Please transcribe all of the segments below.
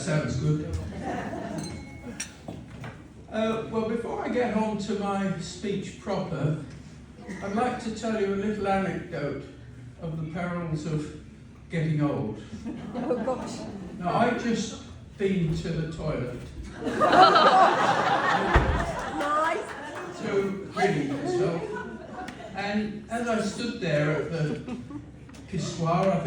sounds good. Well, before I get on to my speech proper, I'd like to tell you a little anecdote of the perils of getting old. Oh gosh. Now, I've just been to the toilet Nice. to relieve myself, and as I stood there at the pissoir,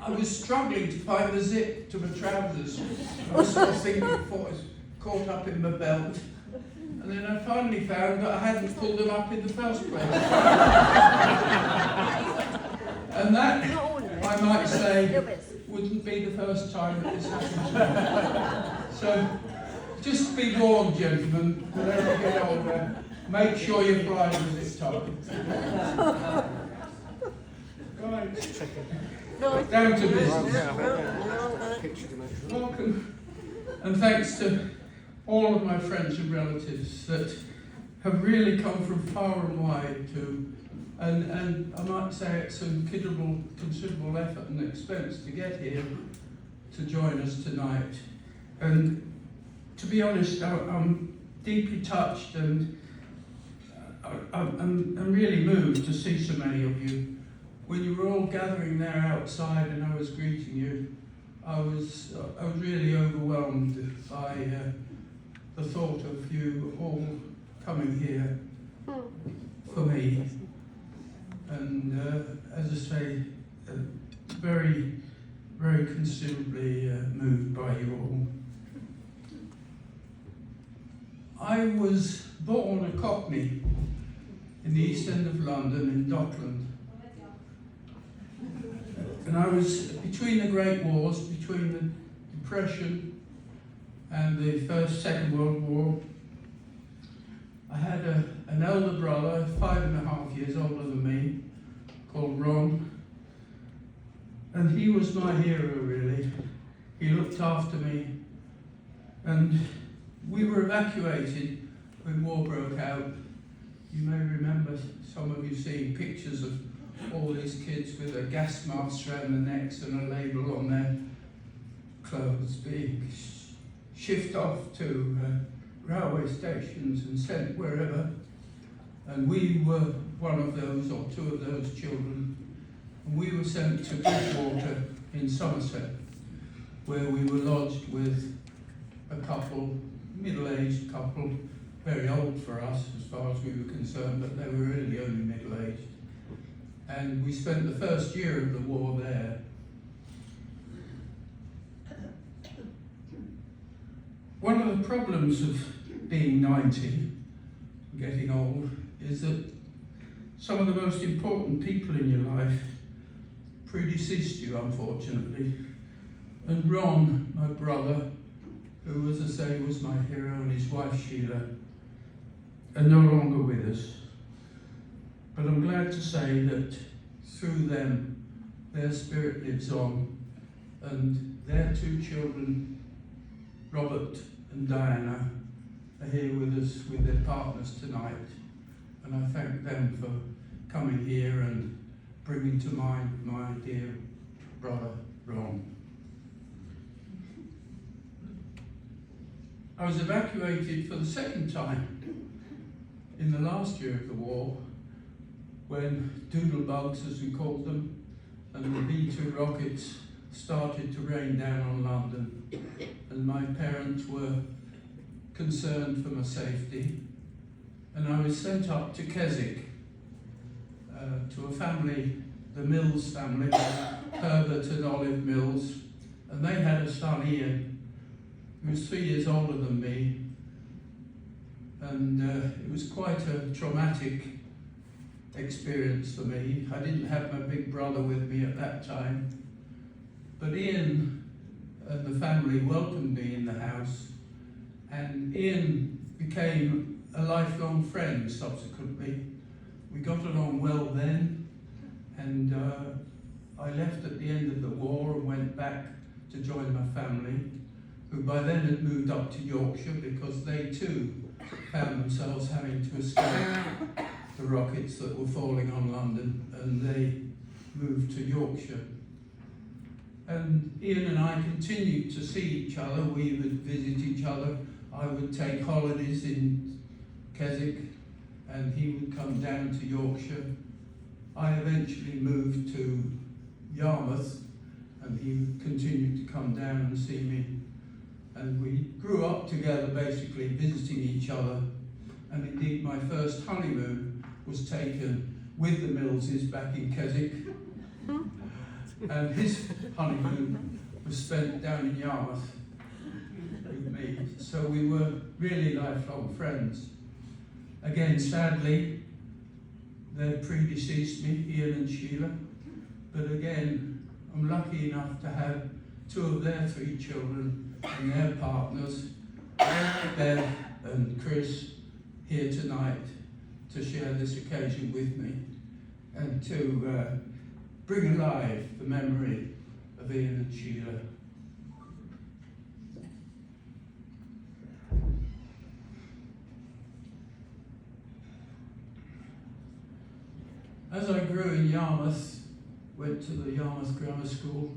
I was struggling to find the zip to my trousers. I was sort of thinking before it was caught up in my belt. And then I finally found that I hadn't pulled them up in the first place. And that, I might say, wouldn't be the first time that this happened to me. So, just be warned, gentlemen, whenever you get older, make sure you're flying with it time. Right. Down to business. Welcome, and thanks to all of my friends and relatives that have really come from far and wide to, and I might say it's a considerable effort and expense to get here to join us tonight. And to be honest, I'm deeply touched and I'm really moved to see so many of you. When you were all gathering there outside and I was greeting you, I was really overwhelmed by the thought of you all coming here for me. And as I say, very, very considerably moved by you all. I was born a Cockney in the East End of London in Dockland. And I was between the Great Wars, between the Depression and the Second World War. I had an elder brother, 5.5 years older than me, called Ron. And he was my hero, really. He looked after me. And we were evacuated when war broke out. You may remember, some of you seeing pictures of all these kids with a gas mask around their necks and a label on their clothes being shipped off to railway stations and sent wherever. And we were one of those, or two of those children. And we were sent to Bridgewater in Somerset, where we were lodged with a couple, middle-aged couple, very old for us as far as we were concerned, but they were really only middle-aged. And we spent the first year of the war there. One of the problems of being 90, getting old, is that some of the most important people in your life predeceased you, unfortunately. And Ron, my brother, who, as I say, was my hero, and his wife Sheila, are no longer with us. But I'm glad to say that through them, their spirit lives on, and their two children, Robert and Diana, are here with us with their partners tonight. And I thank them for coming here and bringing to mind my dear brother, Ron. I was evacuated for the second time in the last year of the war, when doodlebugs, as we called them, and the B-2 rockets started to rain down on London, and my parents were concerned for my safety, and I was sent up to Keswick, to a family, the Mills family, Herbert and Olive Mills, and they had a son, Ian, who was 3 years older than me, and it was quite a traumatic experience for me. I didn't have my big brother with me at that time, but Ian and the family welcomed me in the house, and Ian became a lifelong friend subsequently. We got along well then, and I left at the end of the war and went back to join my family, who by then had moved up to Yorkshire because they too found themselves having to escape the rockets that were falling on London, and they moved to Yorkshire. And Ian and I continued to see each other. We would visit each other. I would take holidays in Keswick, and he would come down to Yorkshire. I eventually moved to Yarmouth, and he would continue to come down and see me. And we grew up together, basically visiting each other. And indeed, my first honeymoon was taken with the Millses back in Keswick. And his honeymoon was spent down in Yarmouth with me. So we were really lifelong friends. Again, sadly, they predeceased me, Ian and Sheila. But again, I'm lucky enough to have two of their three children and their partners, Bev and Chris, here tonight to share this occasion with me and to bring alive the memory of Ian and Sheila. As I grew in Yarmouth, went to the Yarmouth Grammar School,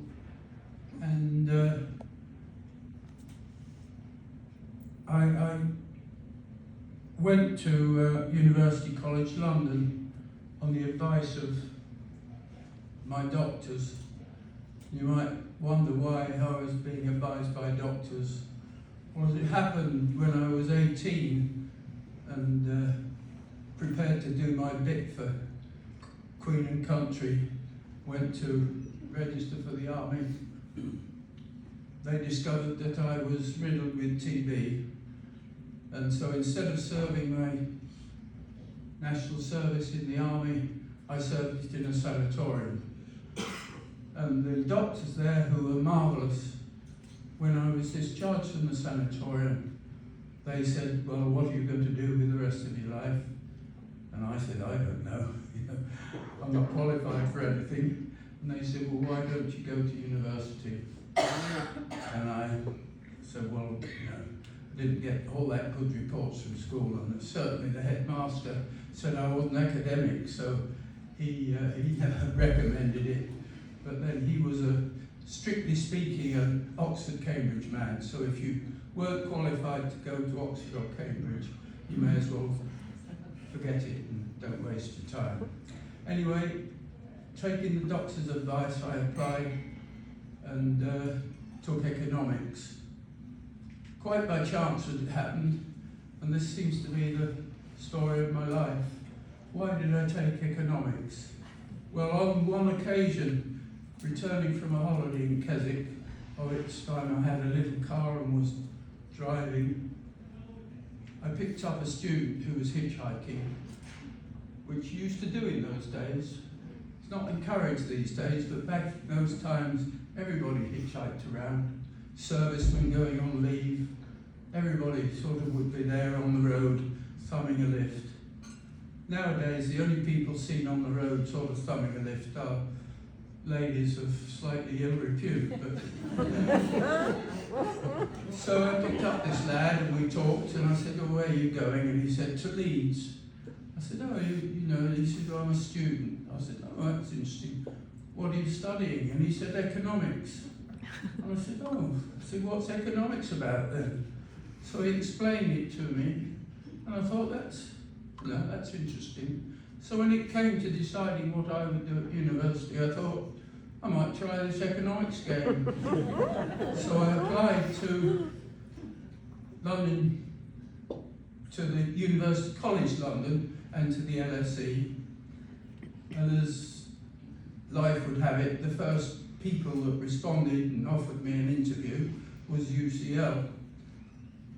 and I went to University College London on the advice of my doctors. You might wonder why I was being advised by doctors. Well, it happened when I was 18 and prepared to do my bit for Queen and Country, went to register for the army. They discovered that I was riddled with TB, and so instead of serving my national service in the army, I served in a sanatorium. And the doctors there, who were marvellous, when I was discharged from the sanatorium, they said, well, what are you going to do with the rest of your life? And I said, I don't know. I'm not qualified for anything. And they said, well, why don't you go to university? And I said, well, I didn't get all that good reports from school, and certainly the headmaster said I wasn't academic, so he never recommended it. But then he was strictly speaking, an Oxford-Cambridge man, so if you weren't qualified to go to Oxford or Cambridge, you may as well forget it and don't waste your time. Anyway, taking the doctor's advice, I applied and took economics. Quite by chance it happened, and this seems to be the story of my life. Why did I take economics? Well, on one occasion, returning from a holiday in Keswick, of its time I had a little car and was driving, I picked up a student who was hitchhiking, which you used to do in those days. It's not encouraged these days, but back in those times, everybody hitchhiked around. Servicemen going on leave, everybody sort of would be there on the road, thumbing a lift. Nowadays, the only people seen on the road sort of thumbing a lift are ladies of slightly ill repute. So I picked up this lad and we talked, and I said, oh, where are you going? And he said, to Leeds. I said, oh, you know, he said, well, I'm a student. I said, oh, that's interesting. What are you studying? And he said, economics. And I said, oh, what's economics about then? So he explained it to me, and I thought, that's interesting. So when it came to deciding what I would do at university, I thought, I might try this economics game. So I applied to London, to the University College London, and to the LSE. And as life would have it, the first people that responded and offered me an interview was UCL.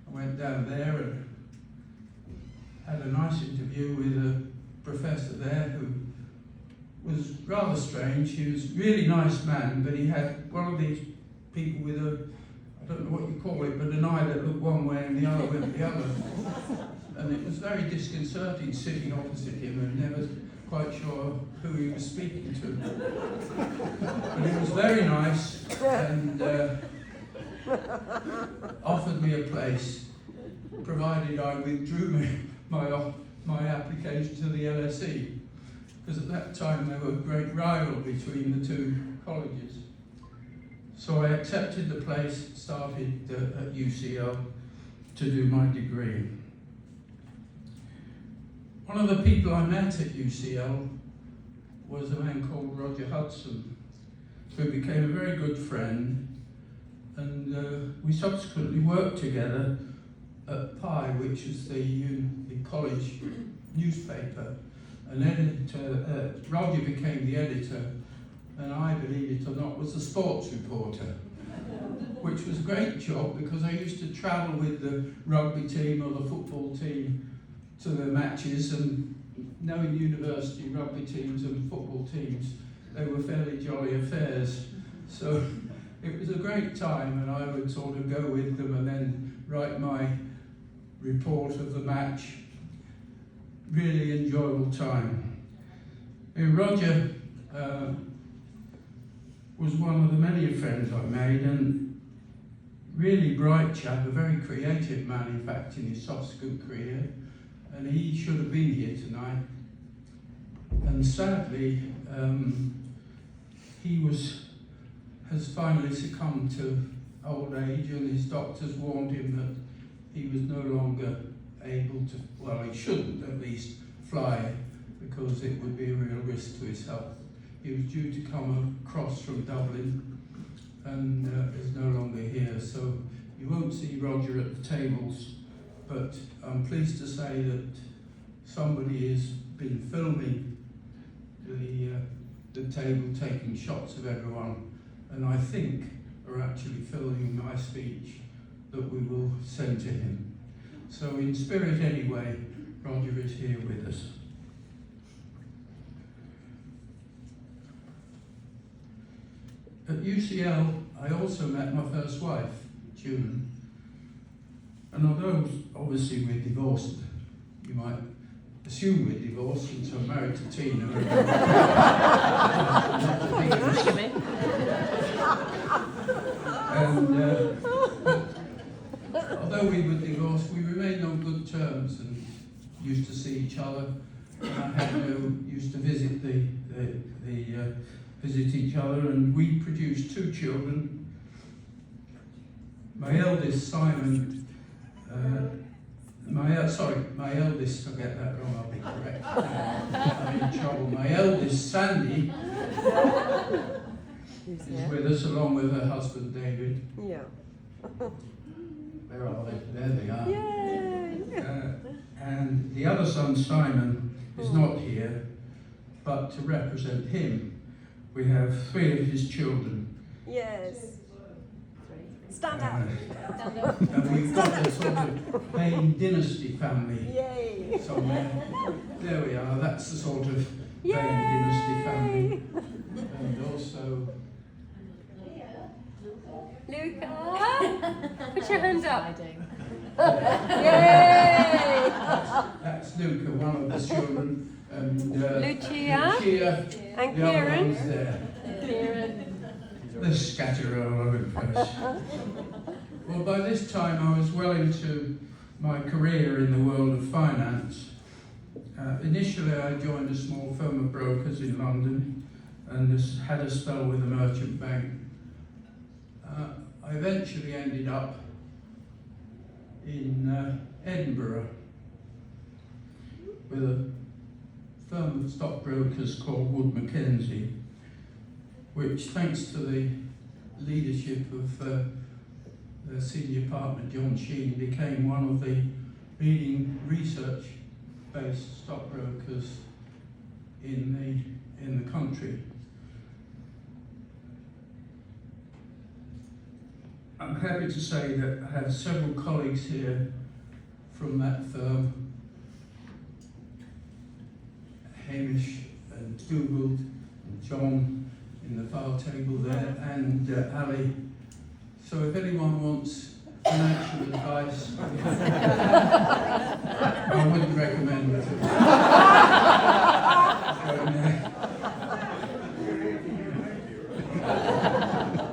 I went down there and had a nice interview with a professor there who was rather strange. He was a really nice man, but he had one of these people with a, I don't know what you call it, but an eye that looked one way and the other went the other. And it was very disconcerting sitting opposite him and never quite sure who he was speaking to. But he was very nice and offered me a place, provided I withdrew my application to the LSE, because at that time there were a great rival between the two colleges. So I accepted the place, started at UCL to do my degree. One of the people I met at UCL was a man called Roger Hudson, who became a very good friend, and we subsequently worked together at Pi, which is the college newspaper. Roger became the editor, and I, believe it or not, was the sports reporter, which was a great job because I used to travel with the rugby team or the football team to the matches, and knowing university rugby teams and football teams, they were fairly jolly affairs. So it was a great time, and I would sort of go with them and then write my report of the match. Really enjoyable time. Roger was one of the many friends I made, and really bright chap, a very creative man, in fact, in his subsequent career, and he should have been here tonight. And sadly, he has finally succumbed to old age, and his doctors warned him that he was no longer able to, well, he shouldn't at least fly, because it would be a real risk to his health. He was due to come across from Dublin and is no longer here, so you won't see Roger at the tables, but I'm pleased to say that somebody has been filming the table, taking shots of everyone, and I think are actually filming my speech that we will send to him. So in spirit anyway, Roger is here with us. At UCL, I also met my first wife, June, and although obviously we're divorced, you might assume we're divorced since I'm married to Tina. And although we were divorced, we remained on good terms and used to see each other. And I used to visit visit each other, and we produced two children. My eldest, Simon, my eldest, I'll get that wrong, I'll be correct. I'm in trouble. My eldest, Sandy, is with us along with her husband, David. Yeah. Where are they? There they are. Yay! And the other son, Simon, is not here, but to represent him, we have three of his children. Yes. Stand up. And we've got a sort of Bain dynasty family Yay! somewhere. There we are, that's the sort of Bain dynasty family. And also... Luca! Put your hands up. Yay! That's Luca, one of the children. And Lucia. And the other Kieran. one's there. They're scattered all over the place. Well, by this time I was well into my career in the world of finance. Initially I joined a small firm of brokers in London and had a spell with a merchant bank. I eventually ended up in Edinburgh with a firm of stockbrokers called Wood Mackenzie, which, thanks to the leadership of the senior partner John Sheen, became one of the leading research-based stockbrokers in the country. I'm happy to say that I have several colleagues here from that firm, Hamish and Dougal and John in the file table there, and Ali. So if anyone wants financial advice, I wouldn't recommend it.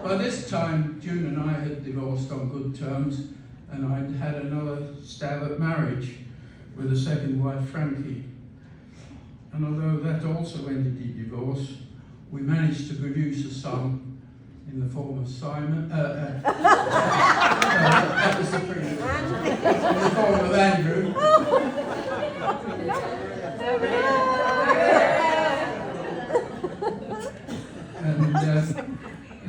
By this time, June and I had divorced on good terms, and I'd had another stab at marriage with a second wife, Frankie. And although that also ended in divorce, we managed to produce a son in the form of Simon. That was the previous one. In the form of Andrew. And as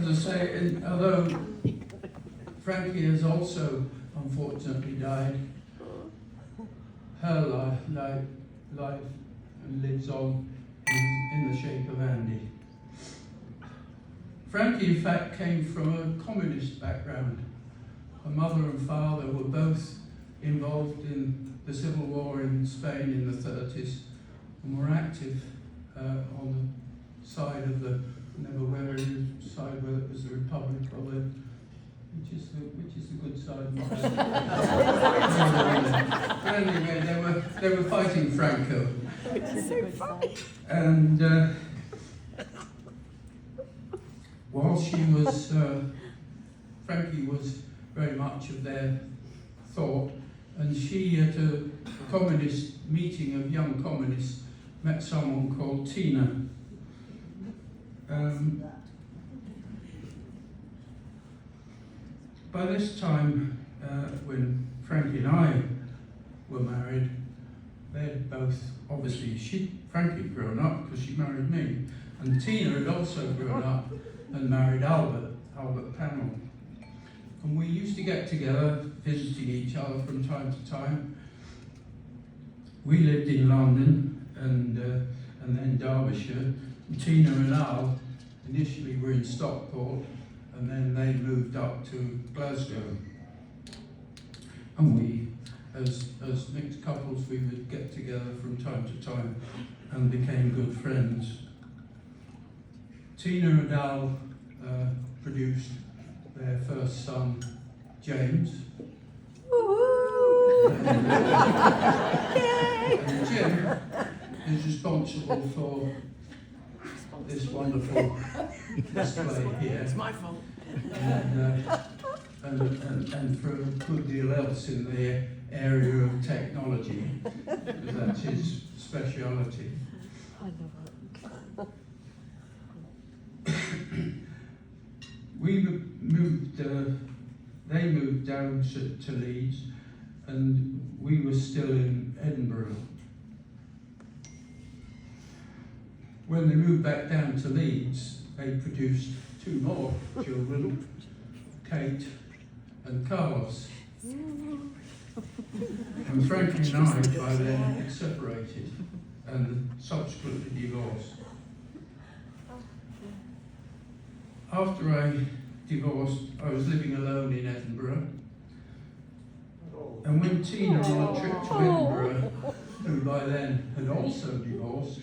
I say, although Frankie has also unfortunately died, her life lives on in the shape of Andy. Frankie, in fact, came from a communist background. Her mother and father were both involved in the civil war in Spain in the 30s and were active on the side of the, never whether it was the Republic or the, which is the good side. Anyway, they were fighting Franco. And while she was, Frankie was very much of their thought, and she at a communist meeting of young communists met someone called Tina. By this time, when Frankie and I were married, they had both, obviously, Frankie had grown up because she married me, and Tina had also grown up and married Albert Pannell. And we used to get together, visiting each other from time to time. We lived in London and then Derbyshire. And Tina and Al initially were in Stockport, and then they moved up to Glasgow. And we, as mixed couples, we would get together from time to time and became good friends. Tina and Al produced their first son, James. And Jim is responsible for this wonderful display here. It's my fault. And for a good deal else in the area of technology, because that's his speciality. They moved down to Leeds, and we were still in Edinburgh. When they moved back down to Leeds, they produced two more children, Kate and Carlos. And Frankie and I, by then, had separated and subsequently divorced. After I divorced, I was living alone in Edinburgh. And when Tina, on a trip to Edinburgh, who by then had also divorced,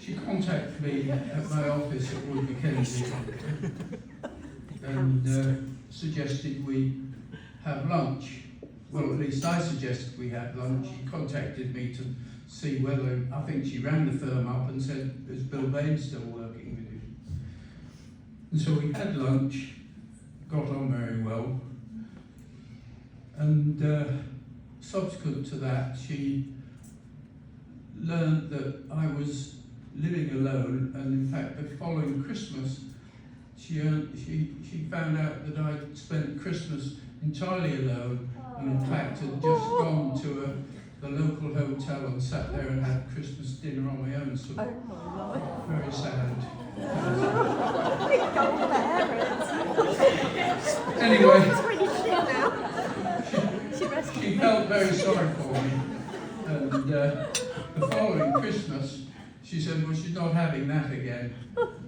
she contacted me at my office at Wood Mackenzie and suggested we have lunch. Well, at least I suggested we have lunch. She contacted me to see whether, I think she rang the firm up and said, is Bill Bain still working with you? And so we had lunch, got on very well, and subsequent to that, she learned that I was living alone, and in fact, the following Christmas, she found out that I'd spent Christmas entirely alone, and in fact had just gone to the local hotel and sat there and had Christmas dinner on my own. So very sad. Anyway, she felt very sorry for me, and the following Christmas, she said, well, she's not having that again.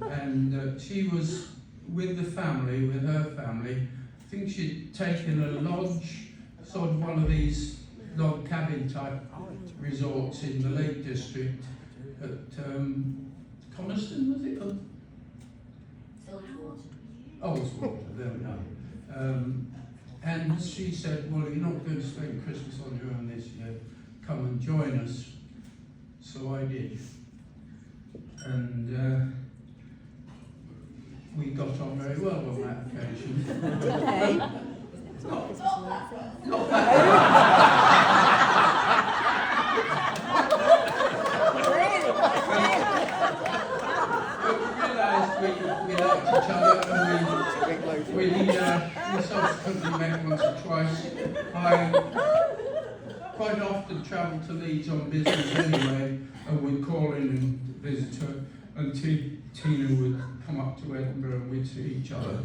And she was with the family, with her family. I think she'd taken a lodge, sort of one of these log cabin type resorts in the Lake District at Coniston, was it? Oldswater, there we are. And she said, well, you're not going to spend Christmas on your own this year. Come and join us. So I did. And we got on very well on that occasion. Okay. Not that. But we realised we could each other, and we subsequently met once or twice. I quite often travel to Leeds on business anyway, and would call in and visit her, and Tina would come up to Edinburgh and we'd see each other.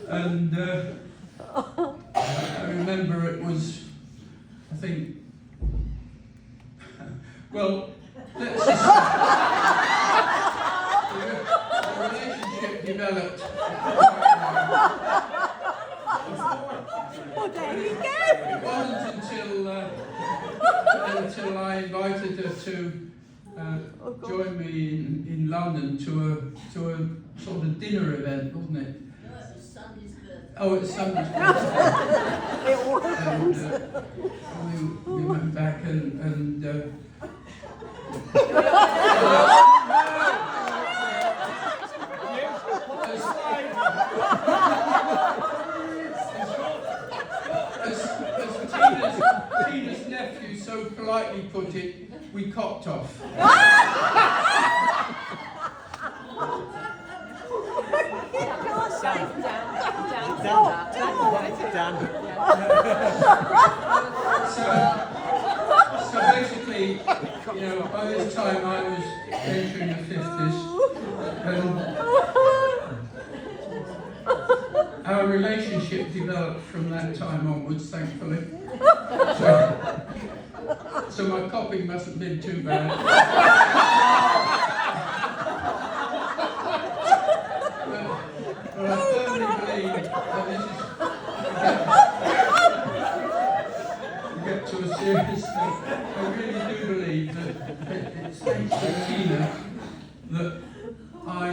And I remember it was, I think, well, let's just the relationship developed. Well, there you go. It wasn't until I invited her to join me in London to a sort of dinner event, wasn't it? Oh, it was Sunday's birthday. It was. And we went back and as Tina's nephew so politely put it, we copped off. So basically, you know, by this time I was entering the 50s, and our relationship developed from that time onwards, thankfully. So my copying mustn't have been too bad. But I firmly believe that this is get to a serious thing. I really do believe that it's thanks to Tina that I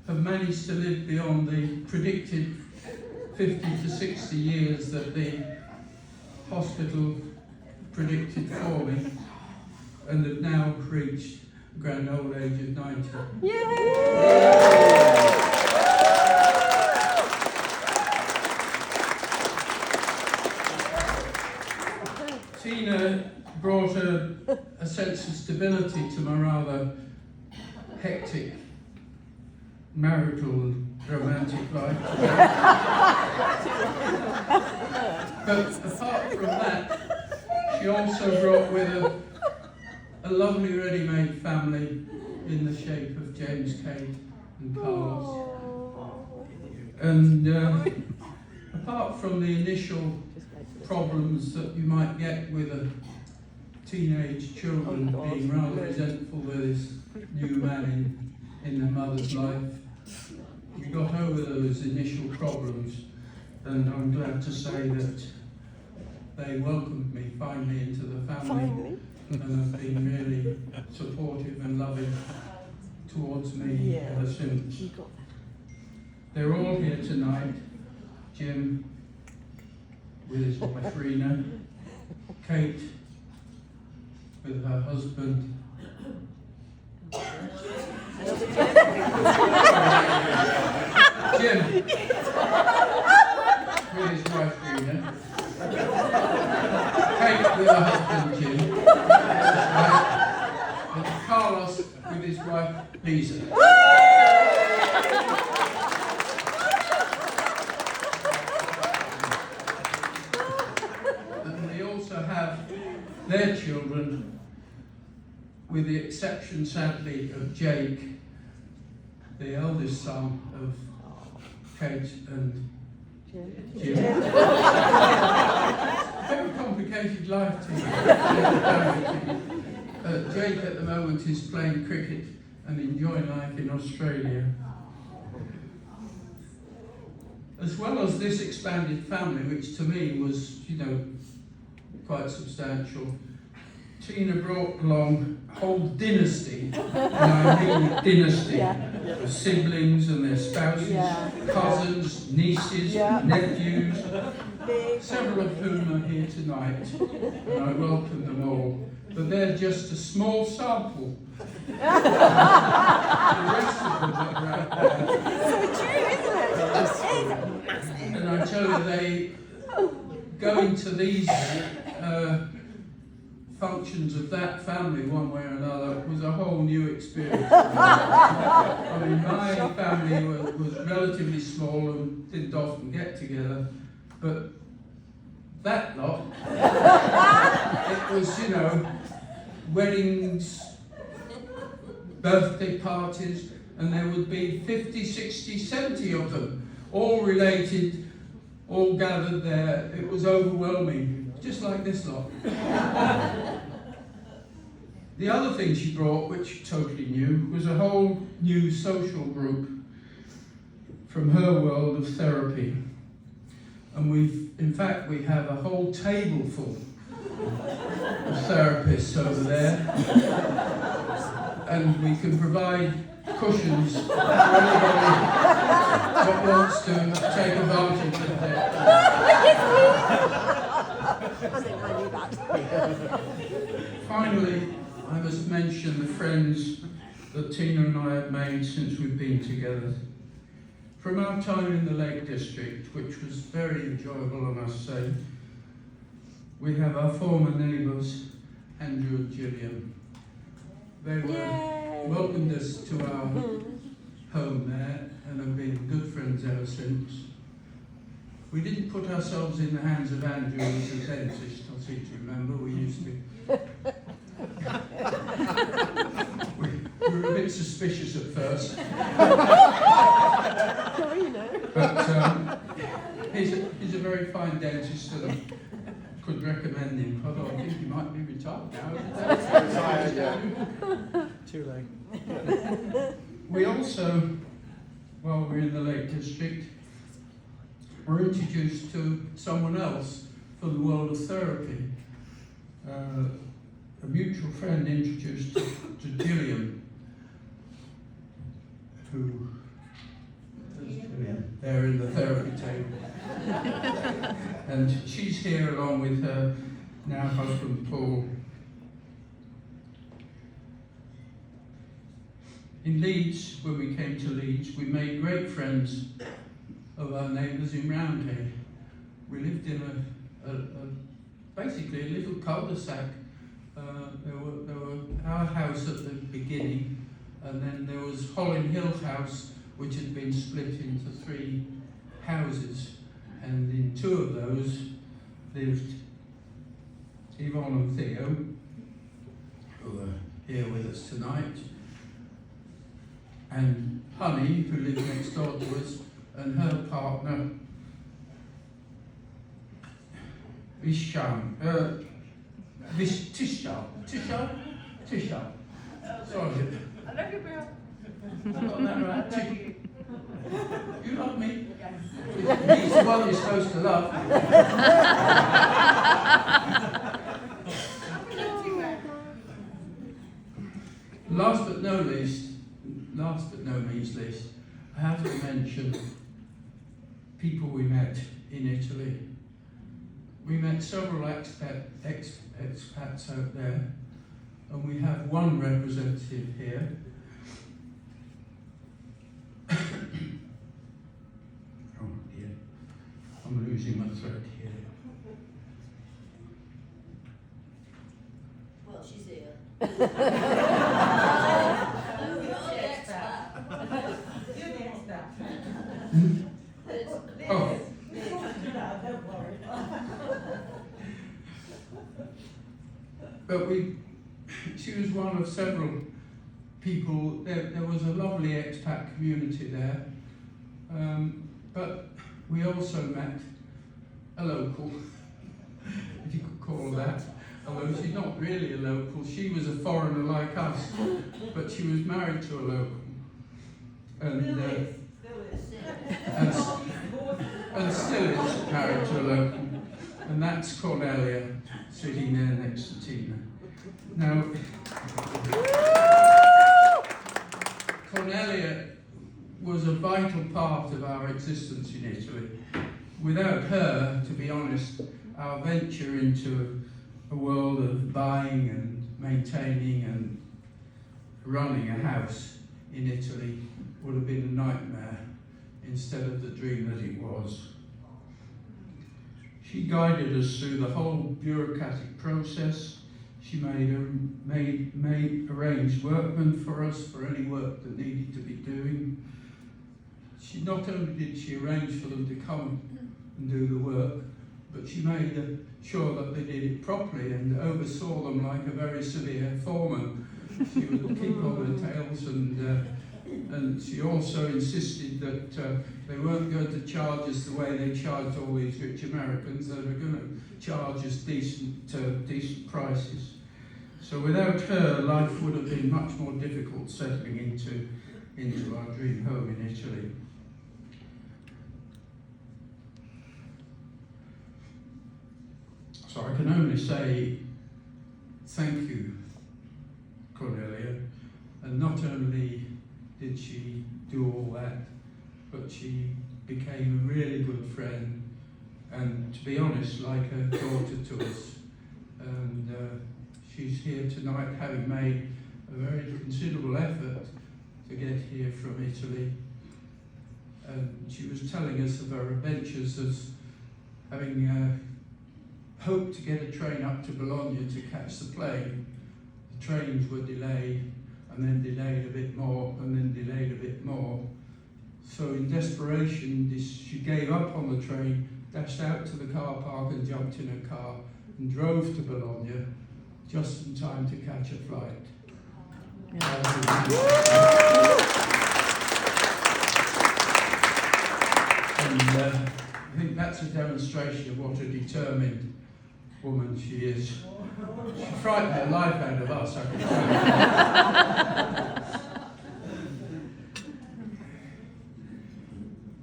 have managed to live beyond the predicted 50 to 60 years that the hospital predicted for me, and have now reached the grand old age of 90. Yay! Tina brought a sense of stability to my rather hectic marital and romantic life. But apart from that, she also brought with her a lovely ready-made family in the shape of James, Kate and Carlos. And apart from the initial problems that you might get with a teenage children being rather resentful with this new man in their mother's life, we got over those initial problems, and I'm glad to say that they welcomed me finally into the family and have been really supportive and loving towards me ever since. They're all here tonight. Jim with his wife Rena, Kate with her husband, Jim with his wife Rena, Kate with her husband Jim, and Carlos with his wife Lisa. Their children, with the exception, sadly, of Jake, the eldest son of Kate and Jim. Very complicated life to Jake at the moment is playing cricket and enjoying life in Australia. As well as this expanded family, which to me was, you know, quite substantial, Tina brought along a whole dynasty, and I mean dynasty, of siblings and their spouses, cousins, nieces, nephews, several of whom are here tonight, and I welcome them all. But they're just a small sample. The rest of them are out there. So true, isn't it? And I tell you, going to these functions of that family one way or another was a whole new experience. I mean, my family was relatively small and didn't often get together, but that lot, it was, you know, weddings, birthday parties, and there would be 50, 60, 70 of them, all related, all gathered there. It was overwhelming, just like this lot. The other thing she brought, which totally new, was a whole new social group from her world of therapy. And in fact, we have a whole table full of therapists over there. And we can provide cushions for anybody that wants to take advantage of it. I think I knew that. Finally, I must mention the friends that Tina and I have made since we've been together. From our time in the Lake District, which was very enjoyable, I must say, we have our former neighbours, Andrew and Gillian. They welcomed us to our home there and have been good friends ever since. We didn't put ourselves in the hands of Andrew as a dentist, I seem to remember. We used to. we were a bit suspicious at first. But he's a very fine dentist and I could recommend him, although I think he might be retired now. Too late. We also, while we're in the Lake District, were introduced to someone else from the world of therapy. A mutual friend introduced to Gillian, who they're in the therapy table. And she's here along with her now husband Paul. In Leeds, when we came to Leeds, we made great friends of our neighbours in Roundhay. We lived in basically a little cul-de-sac. There were our house at the beginning, and then there was Holland Hill House, which had been split into 3 houses, and in 2 of those lived Yvonne and Theo, who are here with us tonight, and Honey, who lived next door to us, and her partner, Tishal. Sorry. I love you, Bill. I got that right. You love me? He's the one you're supposed to love. Last but not least, I have to mention people we met in Italy. We met several expats out there, and we have one representative here. Oh dear, I'm losing my thread here. Well, she's here. Oh. But she was one of several people. There was a lovely expat community there. But we also met a local, if you could call that, although she's not really a local. She was a foreigner like us, but she was married to a local. And still is married to a local. And that's Cornelia, sitting there next to Tina. Now, Cornelia was a vital part of our existence in Italy. Without her, to be honest, our venture into a world of buying and maintaining and running a house in Italy would have been a nightmare instead of the dream that it was. She guided us through the whole bureaucratic process. She arranged workmen for us for any work that needed to be doing. She not only did she arrange for them to come and do the work, but she made sure that they did it properly and oversaw them like a very severe foreman. She would keep on their tails, and she also insisted that they weren't going to charge us the way they charged all these rich Americans. They were going to charge us decent prices. So without her, life would have been much more difficult settling into our dream home in Italy. So I can only say thank you, Cornelia. And not only did she do all that, but she became a really good friend, and to be honest, like a daughter to us. And she's here tonight having made a very considerable effort to get here from Italy. And she was telling us of her adventures as having hoped to get a train up to Bologna to catch the plane. The trains were delayed, and then delayed a bit more, and then delayed a bit more. So in desperation, she gave up on the train, dashed out to the car park and jumped in a car and drove to Bologna just in time to catch a flight. And I think that's a demonstration of what a determined woman she is. She frightened the life out of us, I can tell you.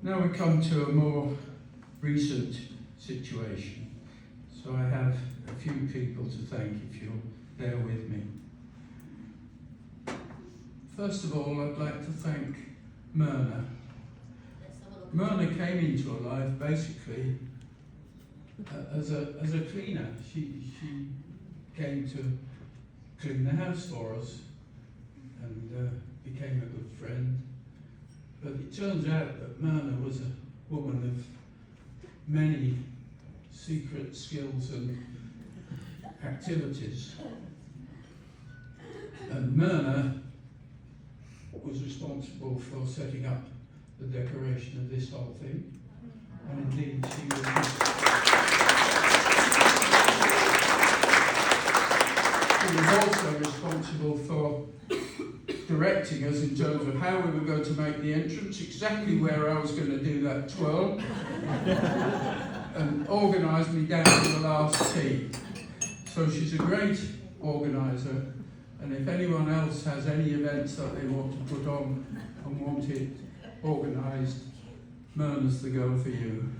Now we come to a more recent situation. So I have a few people to thank, if you'll bear with me. First of all, I'd like to thank Myrna. Myrna came into our life basically as a cleaner. She came to clean the house for us and became a good friend. But it turns out that Myrna was a woman of many secret skills and activities. And Myrna was responsible for setting up the decoration of this whole thing. And indeed, she was also responsible for directing us in terms of how we were going to make the entrance, exactly where I was going to do that twirl, and organised me down to the last T. So she's a great organiser, and if anyone else has any events that they want to put on and want it organised, Myrna's the girl for you.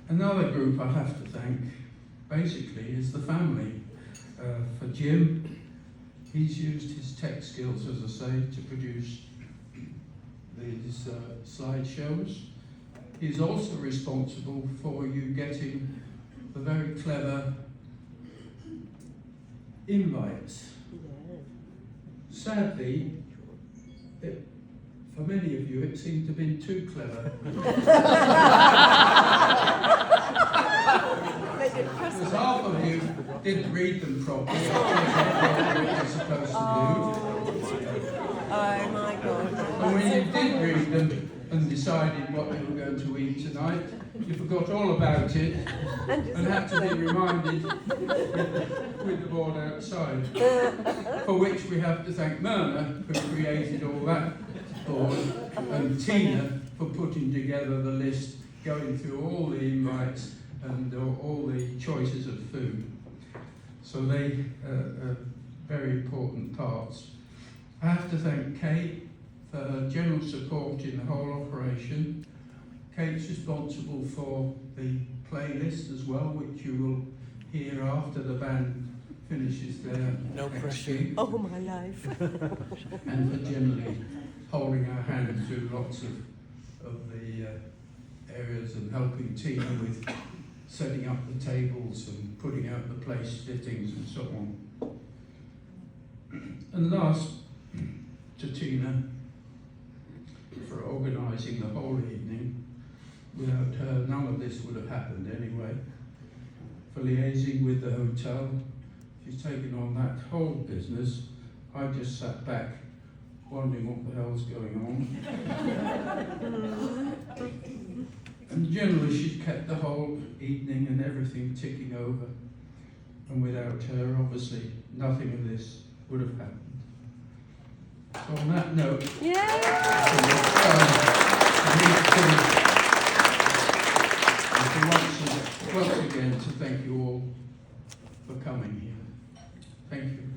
Another group I have to thank, basically, is the family. For Jim, he's used his tech skills, as I say, to produce these slideshows. He's also responsible for you getting the very clever invites. Sadly, for many of you, it seemed to have been too clever. Because half of you didn't read them properly, what you're supposed to do. Oh my God. And when you did read them and decided what you were going to eat tonight, you forgot all about it and had to be reminded with the board outside. For which we have to thank Myrna, who created all that board, and Tina for putting together the list, going through all the invites and all the choices of food. So they are very important parts. I have to thank Kate for her general support in the whole operation. Kate's responsible for the playlist as well, which you will hear after the band finishes their pressure. Oh my life. And for generally holding our hand through lots of the areas and helping Tina with setting up the tables and putting out the place fittings and so on. And last, to Tina, for organising the whole evening. Without her, none of this would have happened anyway. For liaising with the hotel, she's taken on that whole business. I just sat back, wondering what the hell's going on. And generally, she's kept the whole evening and everything ticking over. And without her, obviously, nothing of this would have happened. So on that note, once again to thank you all for coming here. Thank you.